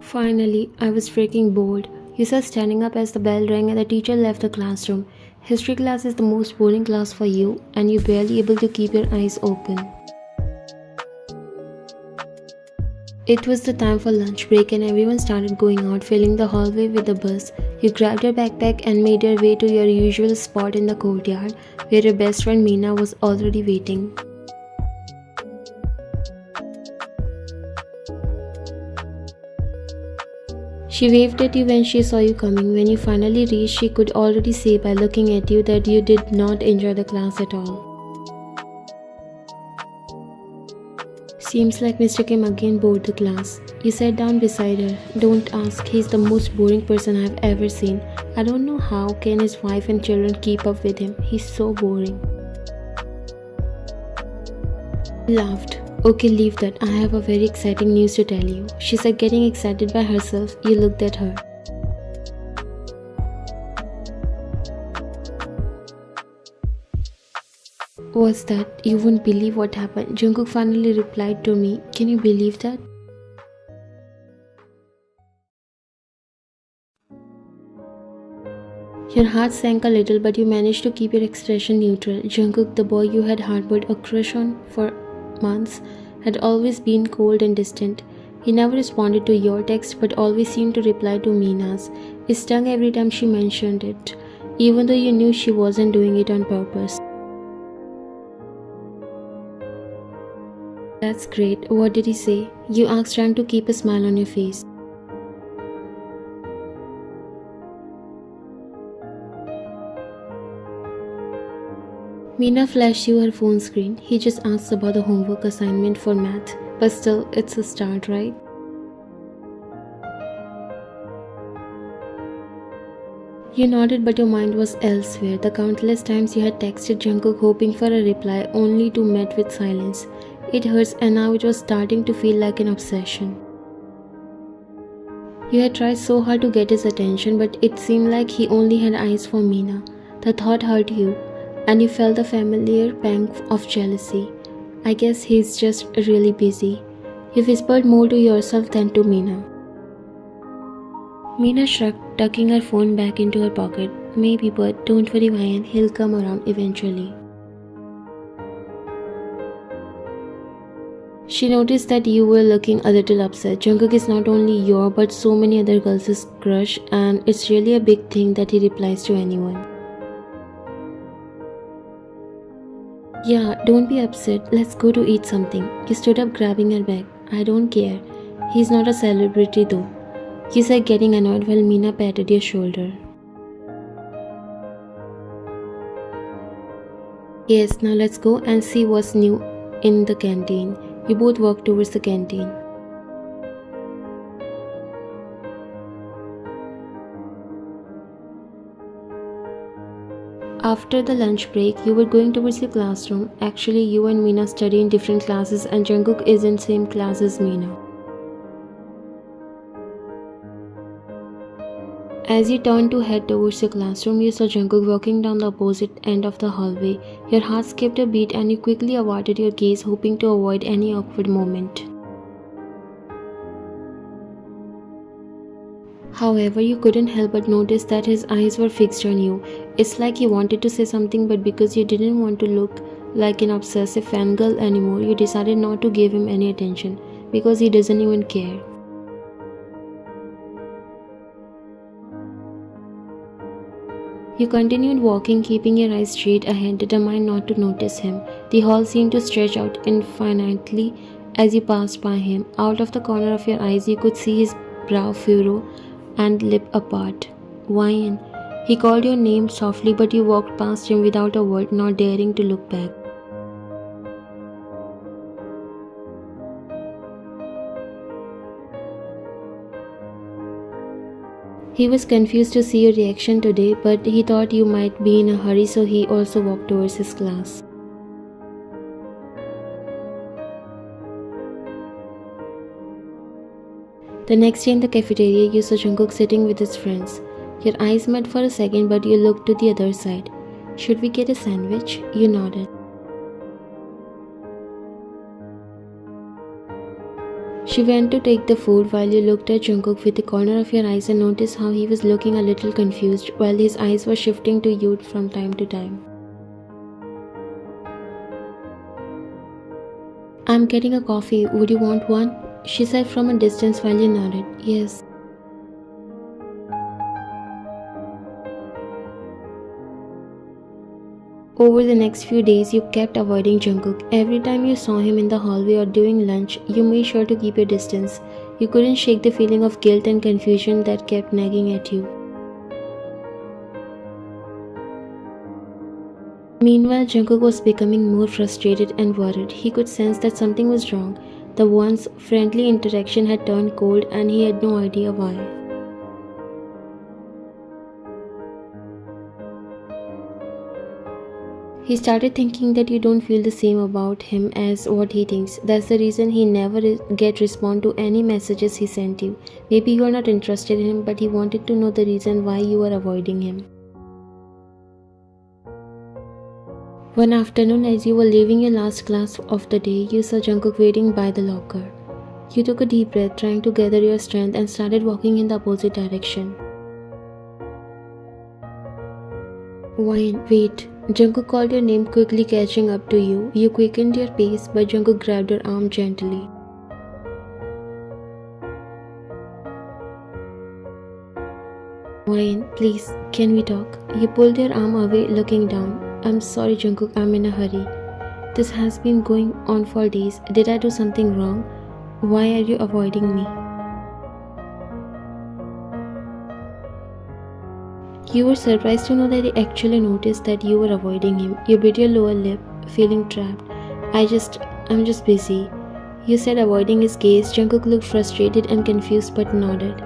Finally, I was freaking bored. You said standing up as the bell rang and the teacher left the classroom. History class is the most boring class for you, and you're barely able to keep your eyes open. It was the time for lunch break and everyone started going out, filling the hallway with the bus. You grabbed your backpack and made your way to your usual spot in the courtyard, where your best friend Meena was already waiting. She waved at you when she saw you coming. When you finally reached, she could already see by looking at you that you did not enjoy the class at all. Seems like Mr. Kim again bored the class. You sat down beside her. Don't ask, he's the most boring person I've ever seen. I don't know how can his wife and children keep up with him. He's so boring. He laughed. Okay, leave that. I have a very exciting news to tell you. She said, getting excited by herself. You looked at her. What's that? You won't believe what happened. Jungkook finally replied to me. Can you believe that? Your heart sank a little, but you managed to keep your expression neutral. Jungkook, the boy you had harbored a crush on for months, had always been cold and distant. He never responded to your text but always seemed to reply to Meena's. It stung every time she mentioned it, even though you knew she wasn't doing it on purpose. That's great. What did he say? You asked, trying to keep a smile on your face. Meena flashed you her phone screen. He just asked about the homework assignment for math. But still, it's a start, right? You nodded, but your mind was elsewhere. The countless times you had texted Jungkook hoping for a reply only to met with silence. It hurts, and now it was starting to feel like an obsession. You had tried so hard to get his attention, but it seemed like he only had eyes for Meena. The thought hurt you, and you felt the familiar pang of jealousy. I guess he's just really busy. You whispered more to yourself than to Meena. Meena shrugged, tucking her phone back into her pocket. Maybe, but don't worry, Ryan, he'll come around eventually. She noticed that you were looking a little upset. Jungkook is not only your but so many other girls' crush, and it's really a big thing that he replies to anyone. Yeah, don't be upset. Let's go to eat something. You stood up, grabbing her bag. I don't care. He's not a celebrity though. You said, getting annoyed while Meena patted your shoulder. Yes, now let's go and see what's new in the canteen. You both walked towards the canteen. After the lunch break, you were going towards your classroom. Actually, you and Meena study in different classes and Jungkook is in same class as Meena. As you turned to head towards your classroom, you saw Jungkook walking down the opposite end of the hallway. Your heart skipped a beat and you quickly averted your gaze, hoping to avoid any awkward moment. However, you couldn't help but notice that his eyes were fixed on you. It's like he wanted to say something, but because you didn't want to look like an obsessive fangirl anymore, you decided not to give him any attention, because he doesn't even care. You continued walking, keeping your eyes straight ahead, determined not to notice him. The hall seemed to stretch out infinitely as you passed by him. Out of the corner of your eyes, you could see his brow furrow and lip apart. Ryan. He called your name softly, but you walked past him without a word, not daring to look back. He was confused to see your reaction today, but he thought you might be in a hurry, so he also walked towards his class. The next day in the cafeteria, you saw Jungkook sitting with his friends. Your eyes met for a second, but you looked to the other side. Should we get a sandwich? You nodded. She went to take the food while you looked at Jungkook with the corner of your eyes and noticed how he was looking a little confused while his eyes were shifting to you from time to time. "I'm getting a coffee, would you want one?" she said from a distance while you nodded. "Yes." Over the next few days, you kept avoiding Jungkook. Every time you saw him in the hallway or during lunch, you made sure to keep your distance. You couldn't shake the feeling of guilt and confusion that kept nagging at you. Meanwhile, Jungkook was becoming more frustrated and worried. He could sense that something was wrong. The once friendly interaction had turned cold and he had no idea why. He started thinking that you don't feel the same about him as what he thinks. That's the reason he never get respond to any messages he sent you. Maybe you are not interested in him, but he wanted to know the reason why you are avoiding him. One afternoon, as you were leaving your last class of the day, you saw Jungkook waiting by the locker. You took a deep breath, trying to gather your strength, and started walking in the opposite direction. Wait. Jungkook called your name, quickly catching up to you. You quickened your pace, but Jungkook grabbed your arm gently. "Wayne, please, can we talk?" You pulled your arm away, looking down. "I'm sorry, Jungkook, I'm in a hurry. This has been going on for days. Did I do something wrong? Why are you avoiding me?" You were surprised to know that he actually noticed that you were avoiding him. You bit your lower lip, feeling trapped. I'm just busy," you said, avoiding his gaze. Jungkook looked frustrated and confused but nodded.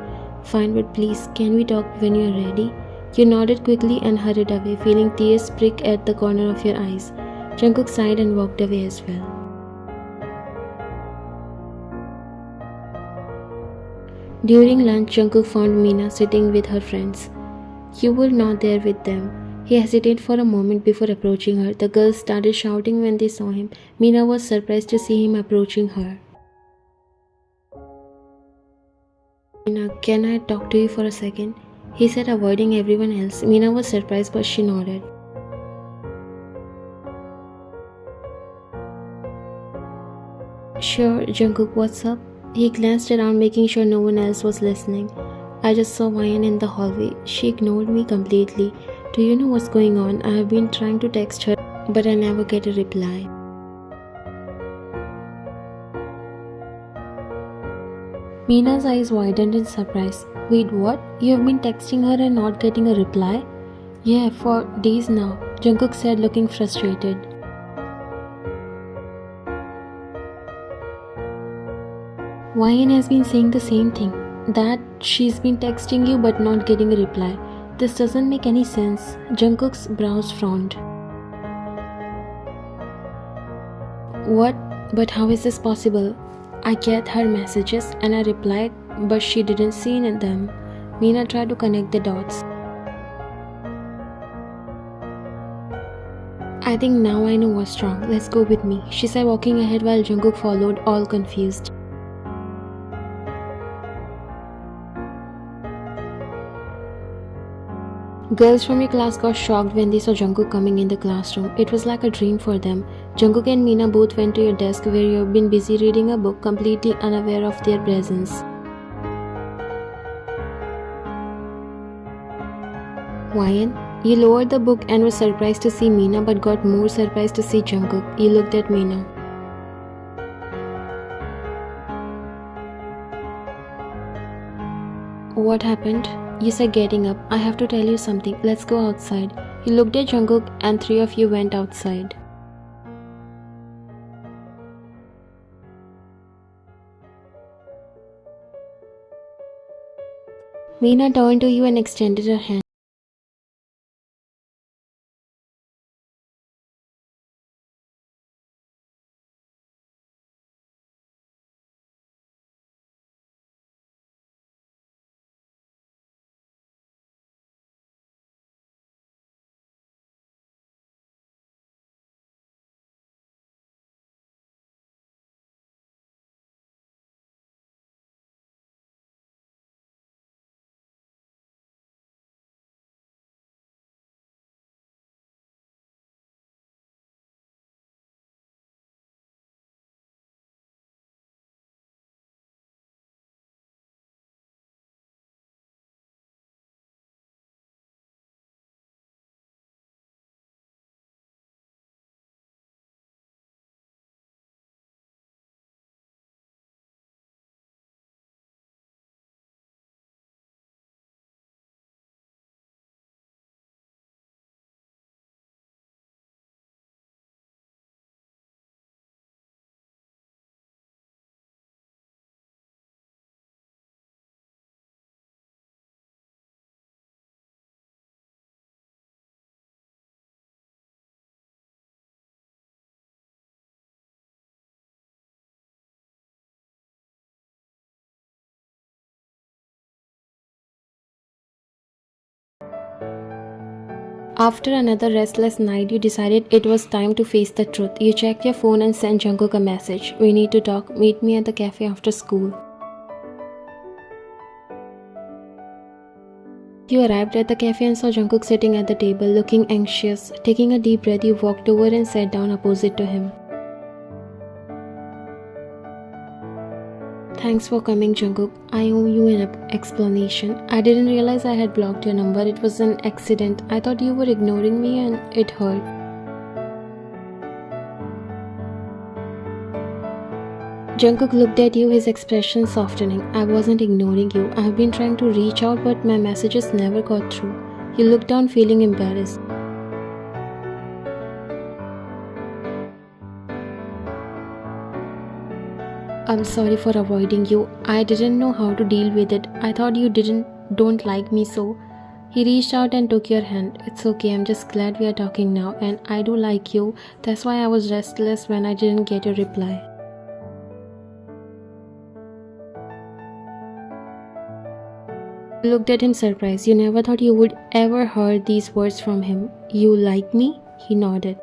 "Fine, but please, can we talk when you are ready?" You nodded quickly and hurried away, feeling tears prick at the corner of your eyes. Jungkook sighed and walked away as well. During lunch, Jungkook found Mina sitting with her friends. You were not there with them. He hesitated for a moment before approaching her. The girls started shouting when they saw him. Mina was surprised to see him approaching her. "Mina, can I talk to you for a second?" he said, avoiding everyone else. Mina was surprised, but she nodded. "Sure, Jungkook, what's up?" He glanced around, making sure no one else was listening. "I just saw Wyan in the hallway. She ignored me completely. Do you know what's going on? I have been trying to text her, but I never get a reply." Mina's eyes widened in surprise. "Wait, what? You have been texting her and not getting a reply?" "Yeah, for days now," Jungkook said, looking frustrated. "Wyan has been saying the same thing, that she's been texting you but not getting a reply. This doesn't make any sense." Jungkook's brows frowned. "What? But how is this possible? I get her messages and I replied, but she didn't see them." Mina tried to connect the dots. "I think now I know what's wrong. Let's go with me," she said, walking ahead while Jungkook followed, all confused. Girls from your class got shocked when they saw Jungkook coming in the classroom. It was like a dream for them. Jungkook and Mina both went to your desk where you have been busy reading a book, completely unaware of their presence. "Wyan?" You lowered the book and were surprised to see Mina, but got more surprised to see Jungkook. You looked at Mina. "What happened?" You said, getting up. "I have to tell you something. Let's go outside." You looked at Jungkook and three of you went outside. Mina turned to you and extended her hand. After another restless night, you decided it was time to face the truth. You checked your phone and sent Jungkook a message. We need to talk. Meet me at the cafe after school. You arrived at the cafe and saw Jungkook sitting at the table, looking anxious. Taking a deep breath, you walked over and sat down opposite to him. Thanks for coming, Jungkook. I owe you an explanation. I didn't realize I had blocked your number. It was an accident. I thought you were ignoring me and it hurt. Jungkook looked at you, his expression softening. I wasn't ignoring you. I've been trying to reach out, but my messages never got through. You looked down, feeling embarrassed. I'm sorry for avoiding you. I didn't know how to deal with it. I thought you don't like me so. He reached out and took your hand. It's okay, I'm just glad we are talking now, and I do like you. That's why I was restless when I didn't get your reply. You looked at him surprised. You never thought you would ever hear these words from him. You like me? He nodded.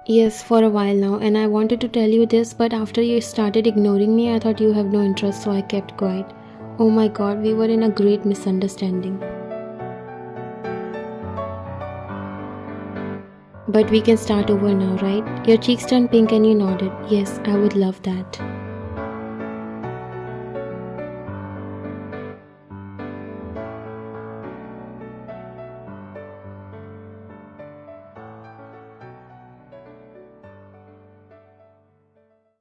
Yes, for a while now, and I wanted to tell you this, but after you started ignoring me, I thought you have no interest, so I kept quiet. Oh my god, we were in a great misunderstanding. But we can start over now, right? Your cheeks turned pink and you nodded. Yes, I would love that.